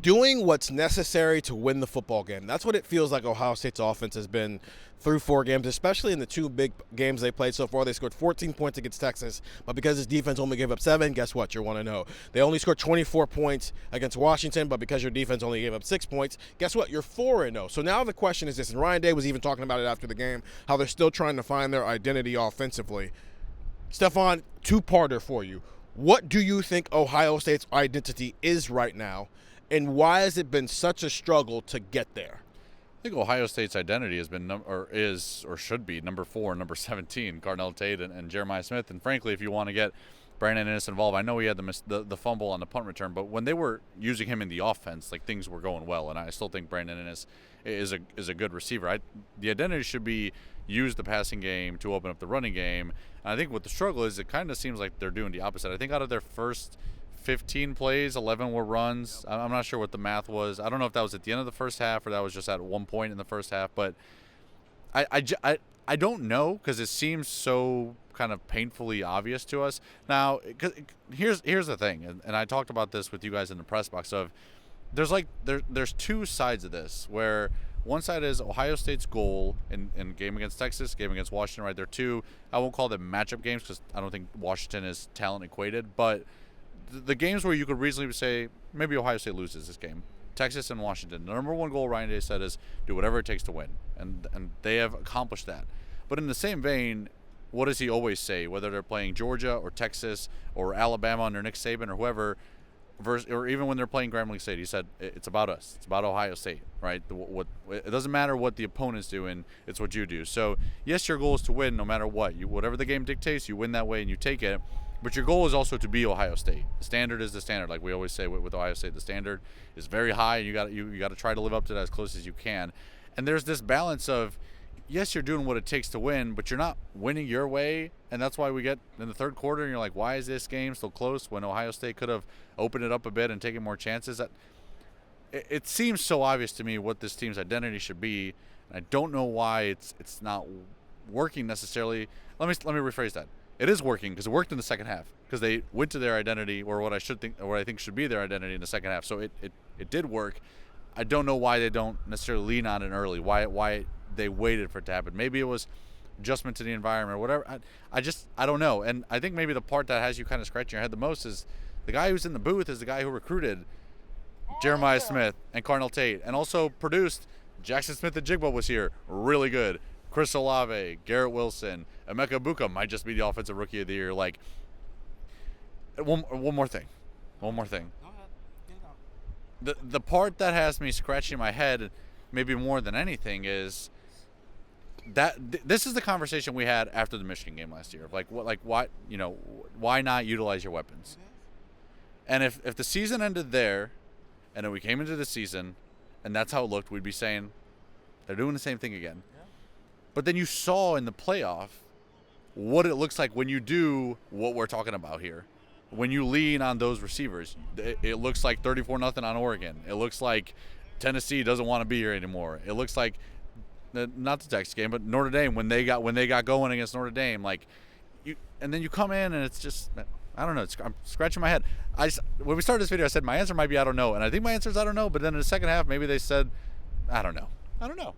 doing what's necessary to win the football game. That's what it feels like Ohio State's offense has been through 4 games, especially in the 2 big games they played so far. They scored 14 points against Texas, but because his defense only gave up 7, guess what? You're 1-0. They only scored 24 points against Washington, but because your defense only gave up 6 points, guess what? You're 4-0. So now the question is this, and Ryan Day was even talking about it after the game, how they're still trying to find their identity offensively. Stefan, 2-parter for you. What do you think Ohio State's identity is right now, and why has it been such a struggle to get there? I think Ohio State's identity has been, should be, number 4, number 17, Cardinal Tate and Jeremiah Smith. And frankly, if you want to get Brandon Inniss involved, I know he had the fumble on the punt return, but when they were using him in the offense, like, things were going well. And I still think Brandon Inniss is a good receiver. The identity should be use the passing game to open up the running game. And I think what the struggle is, it kind of seems like they're doing the opposite. I think out of their first 15 plays, 11 were runs. I'm not sure what the math was. I don't know if that was at the end of the first half or that was just at one point in the first half. But I don't know, because it seems so kind of painfully obvious to us. Now, here's the thing, and I talked about this with you guys in the press box of there's 2 sides of this, where one side is Ohio State's goal in game against Texas, game against Washington, right? They're 2, I won't call them matchup games because I don't think Washington is talent equated, but the games where you could reasonably say maybe Ohio State loses this game, Texas and Washington. The number 1 goal Ryan Day said is do whatever it takes to win, and they have accomplished that. But in the same vein, what does he always say, whether they're playing Georgia or Texas or Alabama under Nick Saban or whoever, or even when they're playing Grambling State, he said it's about us, it's about Ohio State, right? It doesn't matter what the opponent's doing, it's what you do. So yes, your goal is to win no matter what. Whatever the game dictates, you win that way and you take it. But your goal is also to be Ohio State. The standard is the standard. Like we always say with Ohio State, the standard is very high, and you got to try to live up to that as close as you can. And there's this balance of, yes, you're doing what it takes to win, but you're not winning your way. And that's why we get in the third quarter, and you're like, why is this game so close when Ohio State could have opened it up a bit and taken more chances? It seems so obvious to me what this team's identity should be. And I don't know why it's not working necessarily. Let me rephrase that. It is working because it worked in the second half, because they went to their identity, or what I think should be their identity in the second half. So it did work. I don't know why they don't necessarily lean on it early. Why they waited for it to happen. Maybe it was adjustment to the environment or whatever. I don't know. And I think maybe the part that has you kind of scratching your head the most is the guy who's in the booth is the guy who recruited Jeremiah Smith and Cardinal Tate, and also produced Jackson Smith and Jigba was here, really good. Chris Olave, Garrett Wilson, Emeka Buka might just be the offensive rookie of the year. Like, one more thing. The part that has me scratching my head, maybe more than anything, is that this is the conversation we had after the Michigan game last year. Why not utilize your weapons? And if the season ended there, and then we came into the season, and that's how it looked, we'd be saying they're doing the same thing again. But then you saw in the playoff what it looks like when you do what we're talking about here. When you lean on those receivers, it looks like 34-0 on Oregon. It looks like Tennessee doesn't want to be here anymore. It looks like, not the Texas game, but Notre Dame when they got going against Notre Dame, and then you come in and it's just, I don't know. I'm scratching my head. When we started this video, I said my answer might be I don't know, and I think my answer is I don't know. But then in the second half, maybe they said I don't know.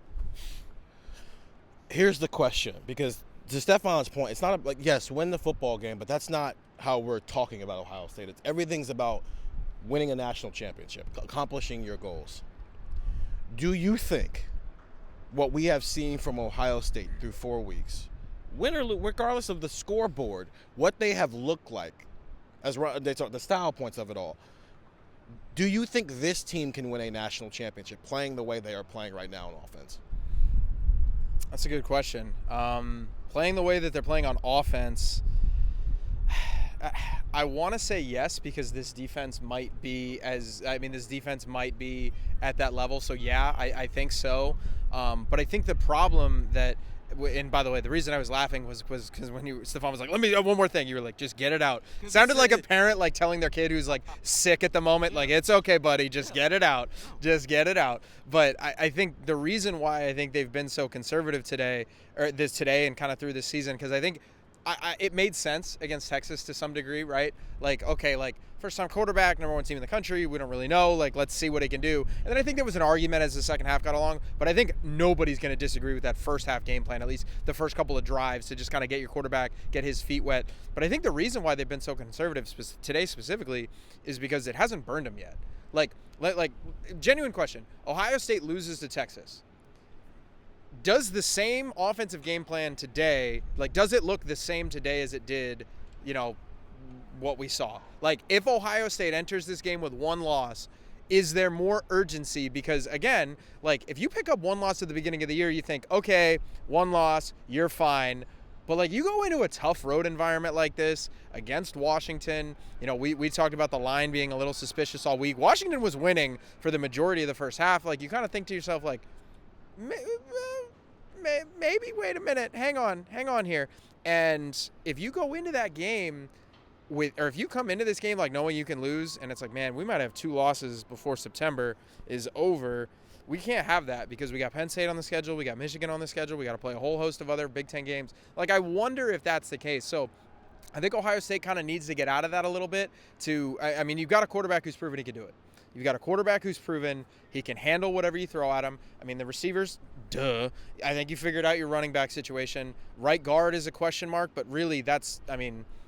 Here's the question, because to Stefan's point, it's not yes, win the football game, but that's not how we're talking about Ohio State. Everything's about winning a national championship, accomplishing your goals. Do you think what we have seen from Ohio State through 4 weeks, win or lose, regardless of the scoreboard, what they have looked like, as they talk the style points of it all, do you think this team can win a national championship playing the way they are playing right now on offense? That's a good question. Playing the way that they're playing on offense, I want to say yes, because this defense might be at that level. So yeah, I think so. But I think the problem that, and by the way, the reason I was laughing was because when Stefan was like, "Let me one more thing," you were like, "Just get it out." Sounded like a parent like telling their kid who's like sick at the moment, like, "It's okay, buddy, just get it out, just get it out." But I think the reason why I think they've been so conservative today and kind of through this season, because I think it made sense against Texas to some degree, right? Like, okay, like first-time quarterback, number one team in the country. We don't really know. Like, let's see what he can do. And then I think there was an argument as the second half got along. But I think nobody's going to disagree with that first half game plan, at least the first couple of drives to just kind of get your quarterback, get his feet wet. But I think the reason why they've been so conservative today specifically is because it hasn't burned them yet. Like, genuine question. Ohio State loses to Texas. Does the same offensive game plan today, like, does it look the same today as it did, what we saw? Like, if Ohio State enters this game with one loss, is there more urgency? Because, again, like, if you pick up one loss at the beginning of the year, you think, okay, one loss, you're fine. But, like, you go into a tough road environment like this against Washington. We talked about the line being a little suspicious all week. Washington was winning for the majority of the first half. Like, you kind of think to yourself, like, maybe wait a minute, hang on here. And if you go into that game or if you come into this game like knowing you can lose, and it's like, man, we might have 2 losses before September is over. We can't have that because we got Penn State on the schedule, we got Michigan on the schedule, we got to play a whole host of other Big Ten games. Like, I wonder if that's the case. So I think Ohio State kind of needs to get out of that a little bit. I mean, you've got a quarterback who's proven he can do it. You've got a quarterback who's proven he can handle whatever you throw at him. I mean, the receivers, duh. I think you figured out your running back situation. Right guard is a question mark, but really that's,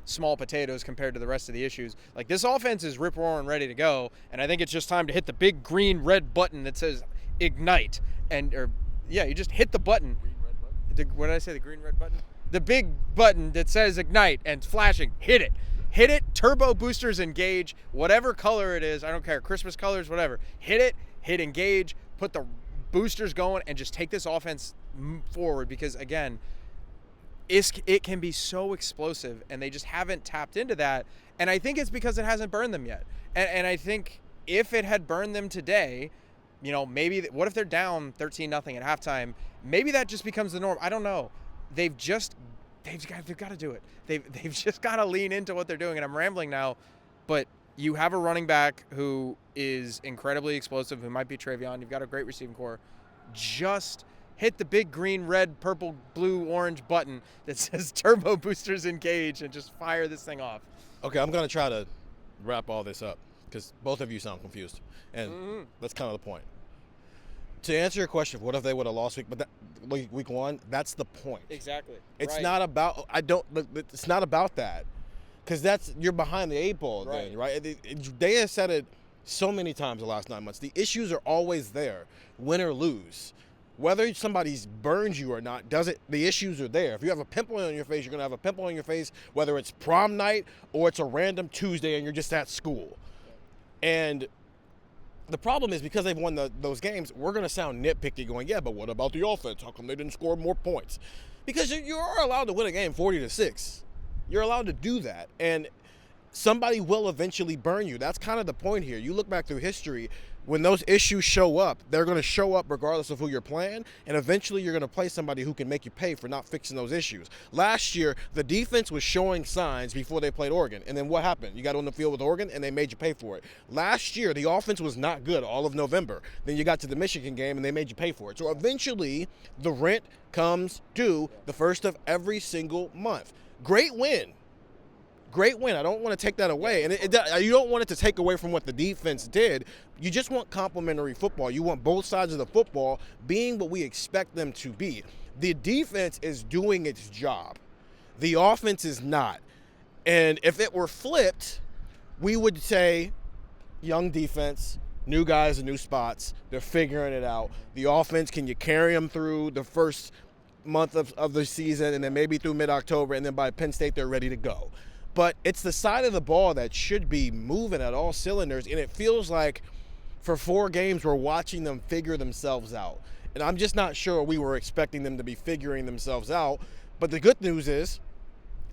small potatoes compared to the rest of the issues. Like, this offense is rip-roaring ready to go, and I think it's just time to hit the big green-red button that says ignite. You just hit the button. What did I say, the green-red button? The big button that says ignite and it's flashing. Hit it. Hit it. Turbo boosters engage. Whatever color it is. I don't care. Christmas colors, whatever. Hit it. Hit engage. Put the boosters going and just take this offense forward because, again, it can be so explosive, and they just haven't tapped into that. And I think it's because it hasn't burned them yet. And I think if it had burned them today, maybe what if they're down 13-0 at halftime? Maybe that just becomes the norm. I don't know. They've got to do it. They've just got to lean into what they're doing. And I'm rambling now, but you have a running back who is incredibly explosive, who might be Travion. You've got a great receiving core. Just hit the big green, red, purple, blue, orange button that says turbo boosters engage and just fire this thing off. Okay, I'm going to try to wrap all this up because both of you sound confused. And that's kind of the point. To answer your question, what if they would have lost week 1? That's the point. Exactly. It's not about it's not about that. Because you're behind the 8 ball then, right? They have said it so many times the last 9 months. The issues are always there, win or lose. Whether somebody's burned you or not, the issues are there. If you have a pimple on your face, you're going to have a pimple on your face, whether it's prom night or it's a random Tuesday and you're just at school. And the problem is because they've won those games, we're going to sound nitpicky going, yeah, but what about the offense? How come they didn't score more points? Because you are allowed to win a game 40-6. You're allowed to do that. And somebody will eventually burn you. That's kind of the point here. You look back through history, when those issues show up, they're going to show up regardless of who you're playing, and eventually you're going to play somebody who can make you pay for not fixing those issues. Last year, the defense was showing signs before they played Oregon, and then what happened? You got on the field with Oregon, and they made you pay for it. Last year, the offense was not good all of November. Then you got to the Michigan game, and they made you pay for it. So eventually, the rent comes due the first of every single month. Great win. Great win. I don't want to take that away. And you don't want it to take away from what the defense did. You just want complimentary football. You want both sides of the football being what we expect them to be. The defense is doing its job. The offense is not. And if it were flipped, we would say young defense, new guys in new spots. They're figuring it out. The offense, can you carry them through the first month of the season and then maybe through mid-October, and then by Penn State they're ready to go. But it's the side of the ball that should be moving at all cylinders, and it feels like for 4 games we're watching them figure themselves out. And I'm just not sure we were expecting them to be figuring themselves out. But the good news is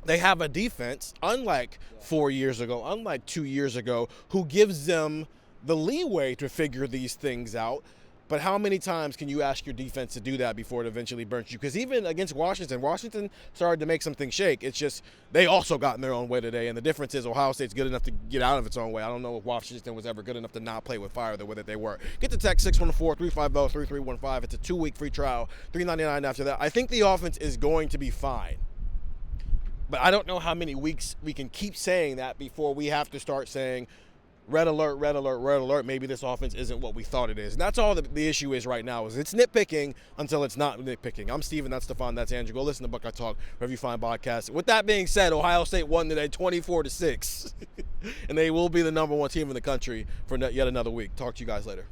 they have a defense, unlike 4 years ago, unlike 2 years ago, who gives them the leeway to figure these things out. But how many times can you ask your defense to do that before it eventually burns you? Because even against Washington started to make something shake. It's just they also got in their own way today. And the difference is Ohio State's good enough to get out of its own way. I don't know if Washington was ever good enough to not play with fire the way that they were. Get the text 614-350-3315. It's a 2-week free trial, $3.99 after that. I think the offense is going to be fine. But I don't know how many weeks we can keep saying that before we have to start saying, red alert, red alert, red alert. Maybe this offense isn't what we thought it is. And that's all the issue is right now, is it's nitpicking until it's not nitpicking. I'm Steven, that's Stefan, that's Andrew. Go listen to Buckeye Talk, wherever you find podcasts. With that being said, Ohio State won today 24-6. And they will be the number 1 team in the country for yet another week. Talk to you guys later.